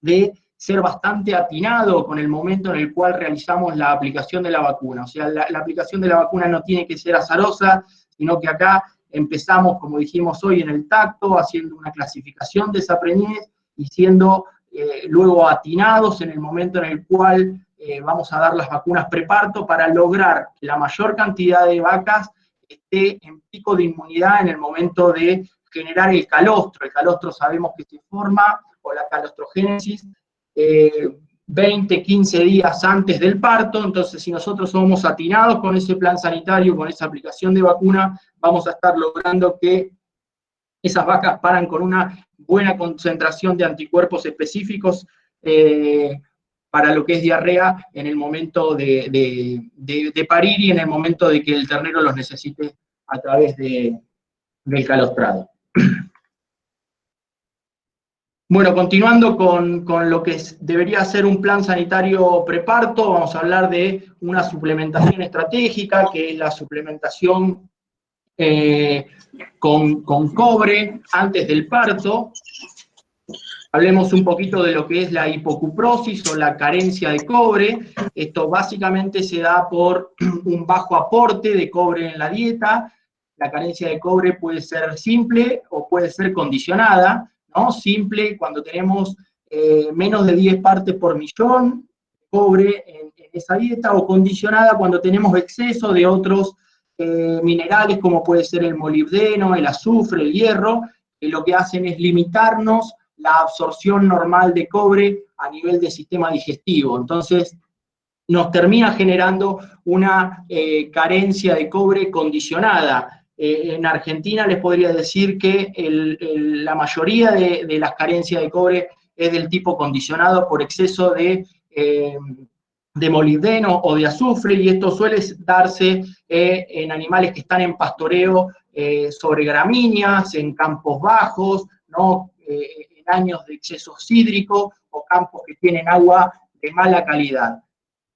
de ser bastante atinado con el momento en el cual realizamos la aplicación de la vacuna. O sea, la aplicación de la vacuna no tiene que ser azarosa, sino que acá empezamos, como dijimos hoy, en el tacto, haciendo una clasificación de esa preñez y siendo luego atinados en el momento en el cual vamos a dar las vacunas preparto para lograr que la mayor cantidad de vacas esté en pico de inmunidad en el momento de generar el calostro. El calostro sabemos que se forma, o la calostrogénesis, 20, 15 días antes del parto. Entonces, si nosotros somos atinados con ese plan sanitario, con esa aplicación de vacuna, vamos a estar logrando que esas vacas paran con una buena concentración de anticuerpos específicos para lo que es diarrea en el momento de parir y en el momento de que el ternero los necesite a través del calostrado. Bueno, continuando con lo que debería ser un plan sanitario preparto, vamos a hablar de una suplementación estratégica, que es la suplementación con cobre antes del parto. Hablemos un poquito de lo que es la hipocuprosis o la carencia de cobre. Esto básicamente se da por un bajo aporte de cobre en la dieta. La carencia de cobre puede ser simple o puede ser condicionada, ¿no? Simple, cuando tenemos menos de 10 partes por millón de cobre en esa dieta, o condicionada cuando tenemos exceso de otros minerales, como puede ser el molibdeno, el azufre, el hierro, que lo que hacen es limitarnos la absorción normal de cobre a nivel del sistema digestivo. Entonces, nos termina generando una carencia de cobre condicionada. En Argentina les podría decir que la mayoría de las carencias de cobre es del tipo condicionado por exceso de molibdeno o de azufre, y esto suele darse en animales que están en pastoreo sobre gramíneas, en campos bajos, ¿no? En años de excesos hídricos o campos que tienen agua de mala calidad.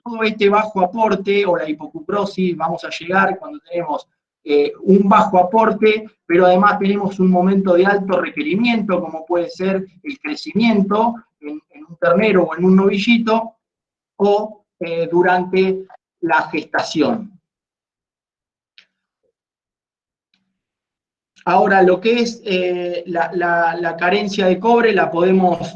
Todo este bajo aporte o la hipocuprosis vamos a llegar cuando tenemos un bajo aporte, pero además tenemos un momento de alto requerimiento, como puede ser el crecimiento en un ternero o en un novillito, o durante la gestación. Ahora, lo que es la carencia de cobre la podemos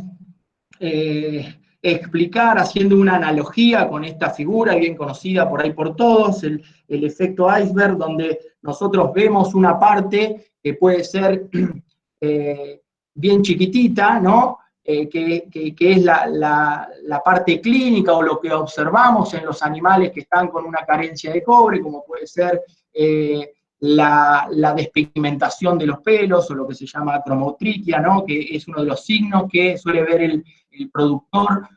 explicar haciendo una analogía con esta figura bien conocida por ahí por todos, el efecto iceberg, donde nosotros vemos una parte que puede ser bien chiquitita, ¿no? Que es la parte clínica o lo que observamos en los animales que están con una carencia de cobre, como puede ser la despigmentación de los pelos, o lo que se llama cromotriquia, ¿no? Que es uno de los signos que suele ver el productor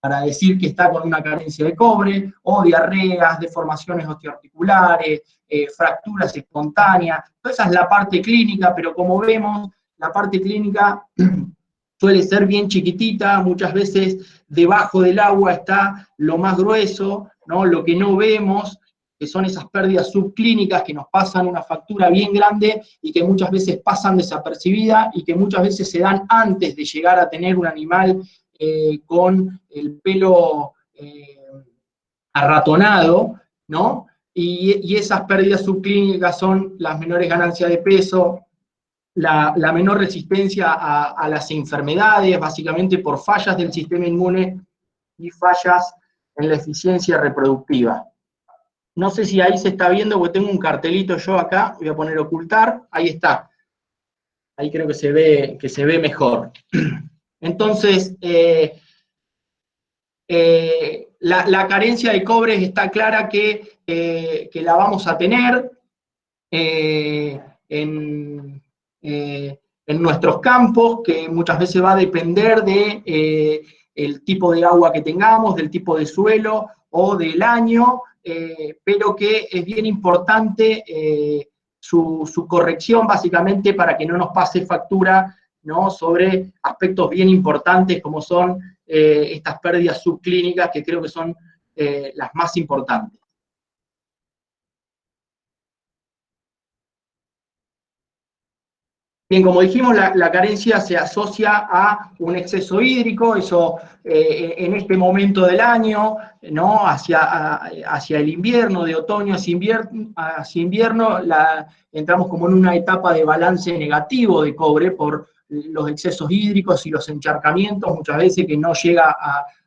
para decir que está con una carencia de cobre, o diarreas, deformaciones osteoarticulares, fracturas espontáneas. Toda esa es la parte clínica, pero como vemos, la parte clínica suele ser bien chiquitita. Muchas veces debajo del agua está lo más grueso, ¿no? Lo que no vemos, que son esas pérdidas subclínicas que nos pasan una factura bien grande y que muchas veces pasan desapercibidas y que muchas veces se dan antes de llegar a tener un animal con el pelo arratonado, ¿no? Y esas pérdidas subclínicas son las menores ganancias de peso, la menor resistencia a las enfermedades, básicamente por fallas del sistema inmune y fallas en la eficiencia reproductiva. No sé si ahí se está viendo, porque tengo un cartelito yo acá, voy a poner ocultar, ahí está. Ahí creo que se ve mejor. Entonces, la carencia de cobre está clara que la vamos a tener en nuestros campos, que muchas veces va a depender de el tipo de agua que tengamos, del tipo de suelo o del año, pero que es bien importante su corrección, básicamente para que no nos pase factura, ¿no?, sobre aspectos bien importantes como son estas pérdidas subclínicas, que creo que son las más importantes. Bien, como dijimos, la carencia se asocia a un exceso hídrico, eso en este momento del año, ¿no?, hacia el invierno, de otoño hacia invierno, entramos como en una etapa de balance negativo de cobre por los excesos hídricos y los encharcamientos, muchas veces que no llega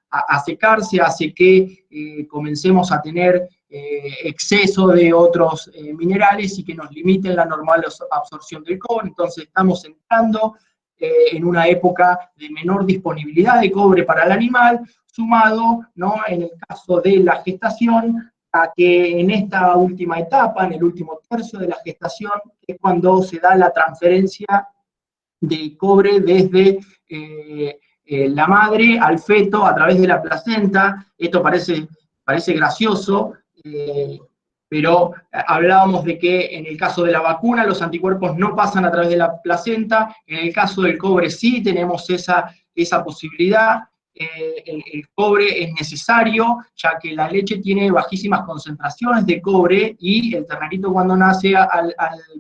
a secarse, hace que comencemos a tener exceso de otros minerales y que nos limiten la normal absorción del cobre. Entonces estamos entrando en una época de menor disponibilidad de cobre para el animal, sumado, ¿no?, en el caso de la gestación, a que en esta última etapa, en el último tercio de la gestación, es cuando se da la transferencia de cobre desde la madre al feto a través de la placenta. Esto parece gracioso, pero hablábamos de que en el caso de la vacuna los anticuerpos no pasan a través de la placenta, en el caso del cobre sí tenemos esa posibilidad. El cobre es necesario, ya que la leche tiene bajísimas concentraciones de cobre y el ternerito cuando nace al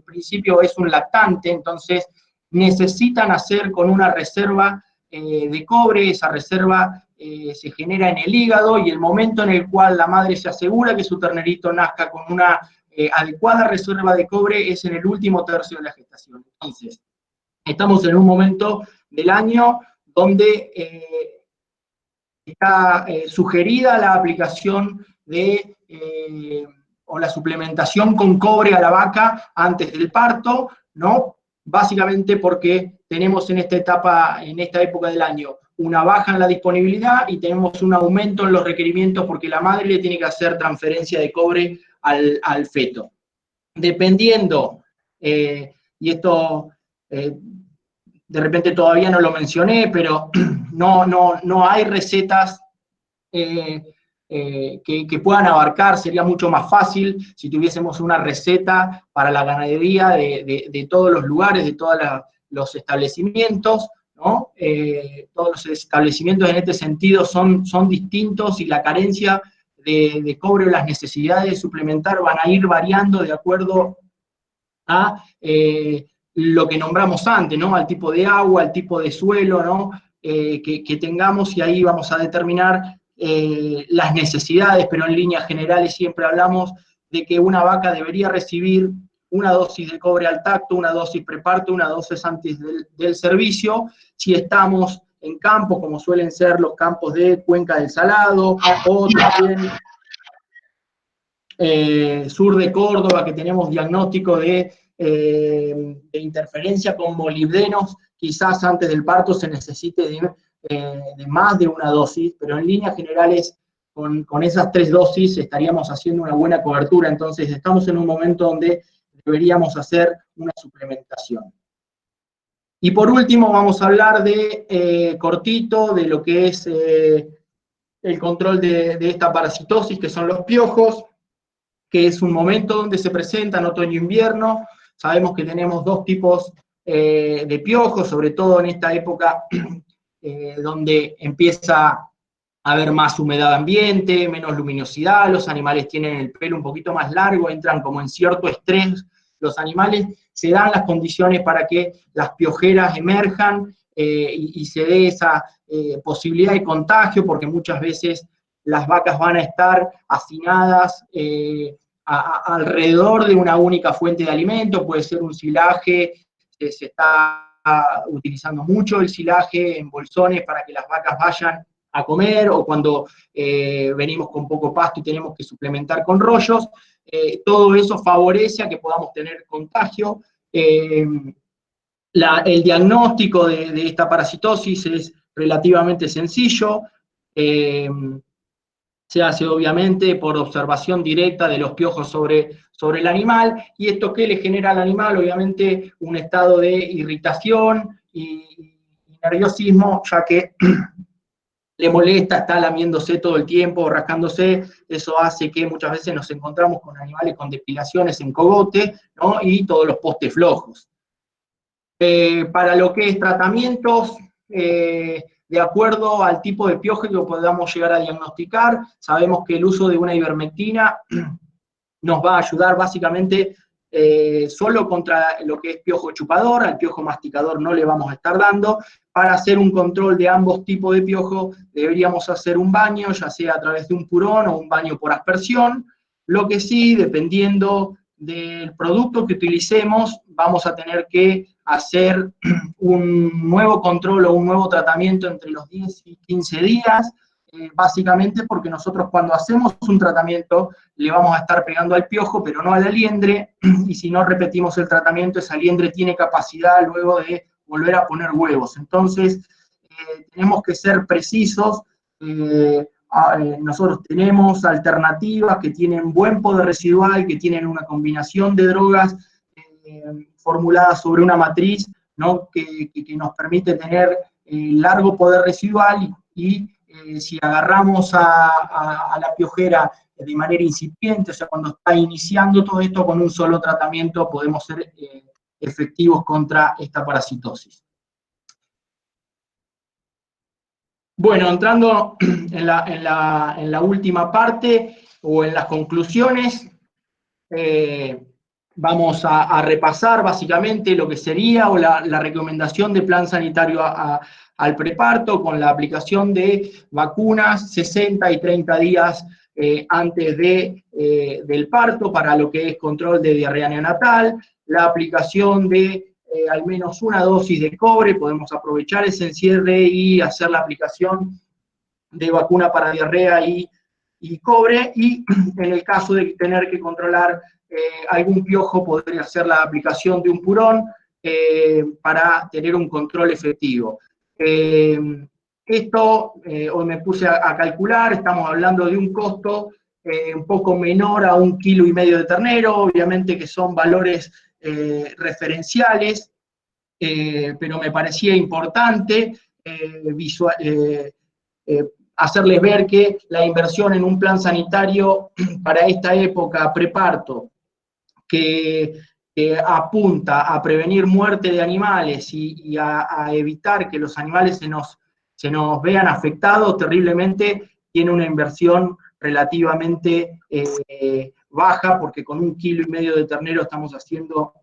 principio es un lactante, entonces necesitan nacer con una reserva de cobre. Esa reserva se genera en el hígado, y el momento en el cual la madre se asegura que su ternerito nazca con una adecuada reserva de cobre es en el último tercio de la gestación. Entonces, estamos en un momento del año donde está sugerida la aplicación de o la suplementación con cobre a la vaca antes del parto, ¿no? Básicamente porque tenemos en esta época del año, una baja en la disponibilidad y tenemos un aumento en los requerimientos porque la madre le tiene que hacer transferencia de cobre al feto. Dependiendo, y esto de repente todavía no lo mencioné, pero no hay recetas que puedan abarcar. Sería mucho más fácil si tuviésemos una receta para la ganadería de todos los lugares, de todos los establecimientos, ¿no? Todos los establecimientos en este sentido son distintos, y la carencia de cobre o las necesidades de suplementar van a ir variando de acuerdo a lo que nombramos antes, ¿no?, al tipo de agua, al tipo de suelo, ¿no?, que tengamos, y ahí vamos a determinar las necesidades, pero en líneas generales siempre hablamos de que una vaca debería recibir una dosis de cobre al tacto, una dosis preparto, una dosis antes del servicio. Si estamos en campos, como suelen ser los campos de Cuenca del Salado, o también sur de Córdoba, que tenemos diagnóstico de interferencia con molibdenos, quizás antes del parto se necesite de más de una dosis, pero en líneas generales, con esas 3 dosis estaríamos haciendo una buena cobertura. Entonces estamos en un momento donde deberíamos hacer una suplementación. Y por último vamos a hablar cortito, de lo que es el control de esta parasitosis, que son los piojos, que es un momento donde se presentan otoño-invierno. Sabemos que tenemos 2 tipos de piojos, sobre todo en esta época donde empieza a haber más humedad ambiente, menos luminosidad, los animales tienen el pelo un poquito más largo, entran como en cierto estrés los animales, se dan las condiciones para que las piojeras emerjan y se dé esa posibilidad de contagio, porque muchas veces las vacas van a estar hacinadas alrededor de una única fuente de alimento, puede ser un silaje, se está utilizando mucho el silaje en bolsones para que las vacas vayan a comer, o cuando venimos con poco pasto y tenemos que suplementar con rollos, todo eso favorece a que podamos tener contagio. El diagnóstico de esta parasitosis es relativamente sencillo, se hace obviamente por observación directa de los piojos sobre el animal, y esto ¿qué le genera al animal? Obviamente un estado de irritación y nerviosismo, ya que le molesta, está lamiéndose todo el tiempo, rascándose, eso hace que muchas veces nos encontramos con animales con depilaciones en cogote, ¿no? Y todos los postes flojos. Para lo que es tratamientos, de acuerdo al tipo de piojo que podamos llegar a diagnosticar, sabemos que el uso de una ivermectina nos va a ayudar básicamente solo contra lo que es piojo chupador, al piojo masticador no le vamos a estar dando. Para hacer un control de ambos tipos de piojo deberíamos hacer un baño, ya sea a través de un purón o un baño por aspersión. Lo que sí, dependiendo del producto que utilicemos, vamos a tener que hacer un nuevo control o un nuevo tratamiento entre los 10 y 15 días, básicamente porque nosotros cuando hacemos un tratamiento le vamos a estar pegando al piojo, pero no a la liendre, y si no repetimos el tratamiento, esa liendre tiene capacidad luego de volver a poner huevos. Entonces, tenemos que ser precisos. Nosotros tenemos alternativas que tienen buen poder residual, que tienen una combinación de drogas formuladas sobre una matriz, ¿no? que nos permite tener largo poder residual, y si agarramos a la piojera de manera incipiente, o sea, cuando está iniciando todo esto, con un solo tratamiento podemos ser efectivos contra esta parasitosis. Bueno, entrando en la última parte, o en las conclusiones, vamos a repasar básicamente lo que sería o la recomendación de plan sanitario al preparto, con la aplicación de vacunas 60 y 30 días antes del parto para lo que es control de diarrea neonatal, la aplicación de al menos una dosis de cobre, podemos aprovechar ese encierre y hacer la aplicación de vacuna para diarrea y cobre, y en el caso de tener que controlar algún piojo, podría hacer la aplicación de un purón para tener un control efectivo. Esto, hoy me puse a calcular, estamos hablando de un costo un poco menor a 1,5 kilos de ternero, obviamente que son valores referenciales, pero me parecía importante hacerles ver que la inversión en un plan sanitario para esta época preparto, que apunta a prevenir muerte de animales y a evitar que los animales se nos vean afectados terriblemente, tiene una inversión relativamente baja, porque con 1,5 kilos de ternero estamos haciendo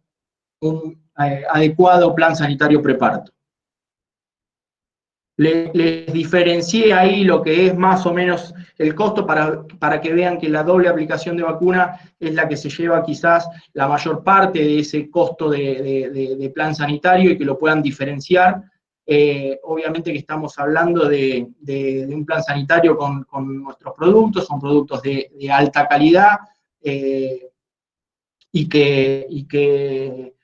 un adecuado plan sanitario preparto. Les diferencié ahí lo que es más o menos el costo para que vean que la doble aplicación de vacuna es la que se lleva quizás la mayor parte de ese costo de plan sanitario, y que lo puedan diferenciar. Obviamente que estamos hablando de un plan sanitario con nuestros productos, son productos de alta calidad y que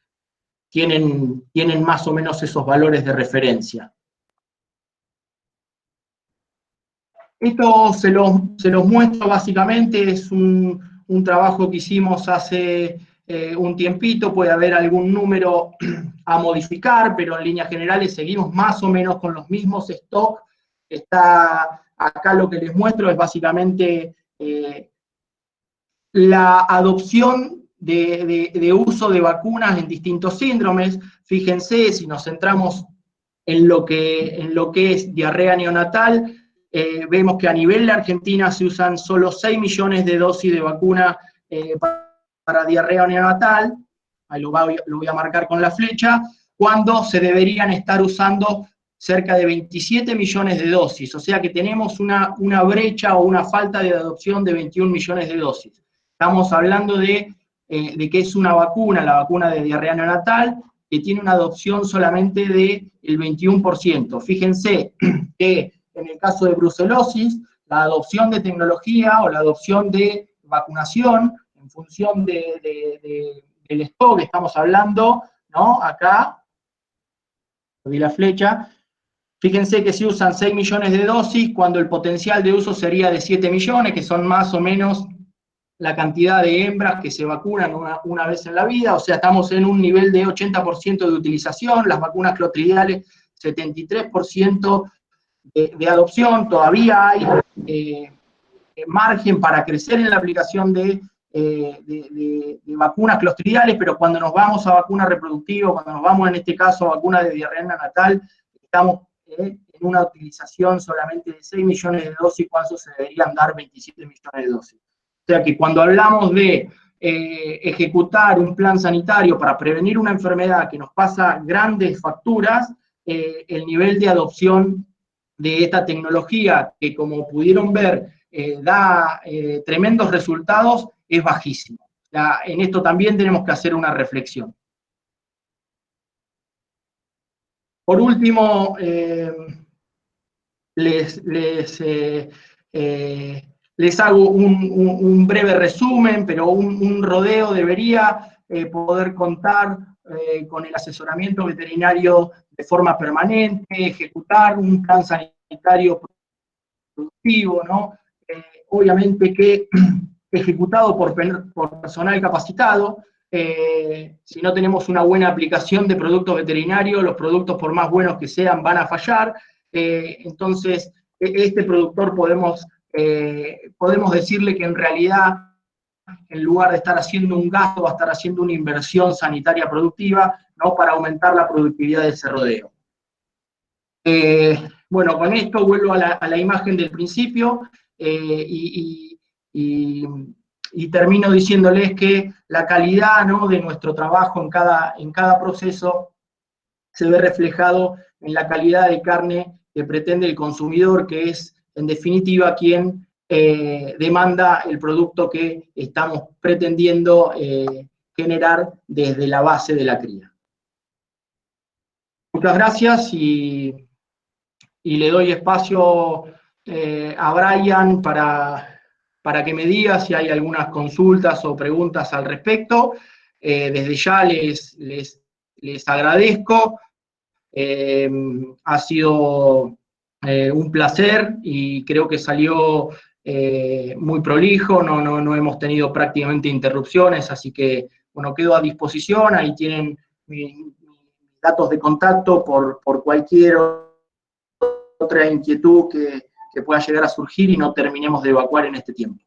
tienen más o menos esos valores de referencia. Esto se los muestro básicamente, es un trabajo que hicimos hace un tiempito, puede haber algún número a modificar, pero en líneas generales seguimos más o menos con los mismos stock. Está acá lo que les muestro, es básicamente la adopción de uso de vacunas en distintos síndromes. Fíjense, si nos centramos en lo que es diarrea neonatal, vemos que a nivel de Argentina se usan solo 6 millones de dosis de vacuna para diarrea neonatal, ahí lo voy a marcar con la flecha, cuando se deberían estar usando cerca de 27 millones de dosis, o sea que tenemos una brecha o una falta de adopción de 21 millones de dosis. Estamos hablando de que es una vacuna, la vacuna de diarrea neonatal, que tiene una adopción solamente del 21%. Fíjense que en el caso de brucelosis, la adopción de tecnología o la adopción de vacunación en función del stock, estamos hablando, ¿no? Acá, vi la flecha, fíjense que se usan 6 millones de dosis cuando el potencial de uso sería de 7 millones, que son más o menos la cantidad de hembras que se vacunan una vez en la vida, o sea, estamos en un nivel de 80% de utilización, las vacunas clostridiales 73% de adopción, todavía hay margen para crecer en la aplicación de vacunas clostridiales, pero cuando nos vamos a vacuna reproductiva, cuando nos vamos en este caso a vacuna de diarrea neonatal, estamos en una utilización solamente de 6 millones de dosis, cuando se deberían dar 27 millones de dosis. O sea que cuando hablamos de ejecutar un plan sanitario para prevenir una enfermedad que nos pasa grandes facturas, el nivel de adopción de esta tecnología, que como pudieron ver, da tremendos resultados, es bajísimo. O sea, en esto también tenemos que hacer una reflexión. Por último, les hago un breve resumen, pero un rodeo debería poder contar con el asesoramiento veterinario de forma permanente, ejecutar un plan sanitario productivo, ¿no? Obviamente que ejecutado por personal capacitado. Si no tenemos una buena aplicación de productos veterinarios, los productos, por más buenos que sean, van a fallar. Entonces, este productor podemos decirle que en realidad, en lugar de estar haciendo un gasto, va a estar haciendo una inversión sanitaria productiva, ¿no? Para aumentar la productividad de ese rodeo. Bueno, con esto vuelvo a la imagen del principio y termino diciéndoles que la calidad, ¿no? de nuestro trabajo en cada proceso se ve reflejado en la calidad de carne que pretende el consumidor, que es, en definitiva, quien demanda el producto que estamos pretendiendo generar desde la base de la cría. Muchas gracias y le doy espacio a Brian para que me diga si hay algunas consultas o preguntas al respecto. Desde ya les agradezco. Ha sido un placer y creo que salió muy prolijo, no hemos tenido prácticamente interrupciones, así que, bueno, quedo a disposición, ahí tienen mis datos de contacto por cualquier otra inquietud que pueda llegar a surgir y no terminemos de evacuar en este tiempo.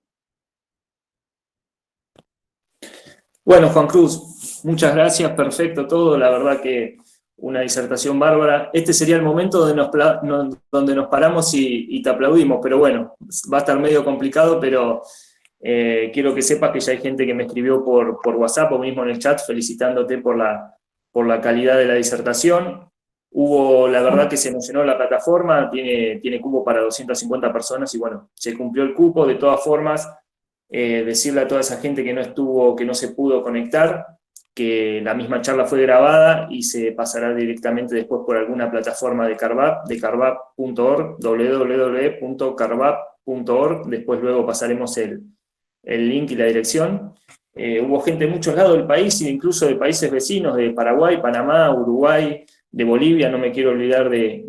Bueno, Juan Cruz, muchas gracias, perfecto todo, la verdad que una disertación bárbara. Este sería el momento donde nos paramos y te aplaudimos, pero bueno, va a estar medio complicado, pero quiero que sepas que ya hay gente que me escribió por WhatsApp o mismo en el chat felicitándote por la calidad de la disertación. La verdad que se emocionó la plataforma, tiene cupo para 250 personas y bueno, se cumplió el cupo. De todas formas, decirle a toda esa gente que no se pudo conectar, que la misma charla fue grabada y se pasará directamente después por alguna plataforma de carvap.org, www.carvap.org, después luego pasaremos el link y la dirección. Hubo gente de muchos lados del país, incluso de países vecinos, de Paraguay, Panamá, Uruguay, de Bolivia, no me quiero olvidar de